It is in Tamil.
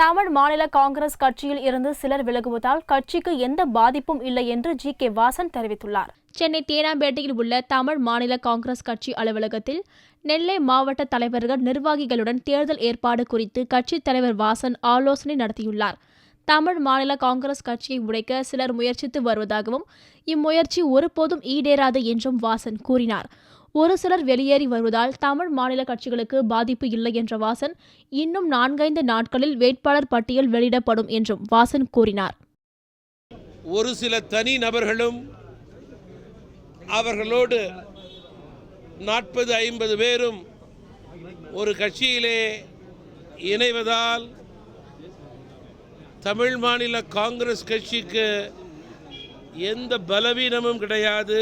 தமிழ் மாநில காங்கிரஸ் கட்சியில் இருந்து சிலர் விலகுவதால் கட்சிக்கு எந்த பாதிப்பும் இல்லை என்று ஜி.கே. வாசன் தெரிவித்துள்ளார். சென்னை தேனாம்பேட்டையில் உள்ள தமிழ் மாநில காங்கிரஸ் கட்சி அலுவலகத்தில் நெல்லை மாவட்ட தலைவர்கள் நிர்வாகிகளுடன் தேர்தல் ஏற்பாடு குறித்து கட்சித் தலைவர் வாசன் ஆலோசனை நடத்தியுள்ளார். தமிழ் மாநில காங்கிரஸ் கட்சியை உடைக்க சிலர் முயற்சித்து வருவதாகவும் இம்முயற்சி ஒருபோதும் ஈடேறாது என்றும் வாசன் கூறினார். ஒரு சிலர் வெளியேறி வருவதால் தமிழ் மாநில கட்சிகளுக்கு பாதிப்பு இல்லை என்ற வாசன், இன்னும் 4-5 நாட்களில் வேட்பாளர் பட்டியல் வெளியிடப்படும் என்றும் வாசன் கூறினார். ஒரு சில தனி நபர்களும் அவர்களோடு 40-50 பேரும் ஒரு கட்சியிலே இணைவதால் தமிழ் மாநில காங்கிரஸ் கட்சிக்கு எந்த பலவீனமும் கிடையாது.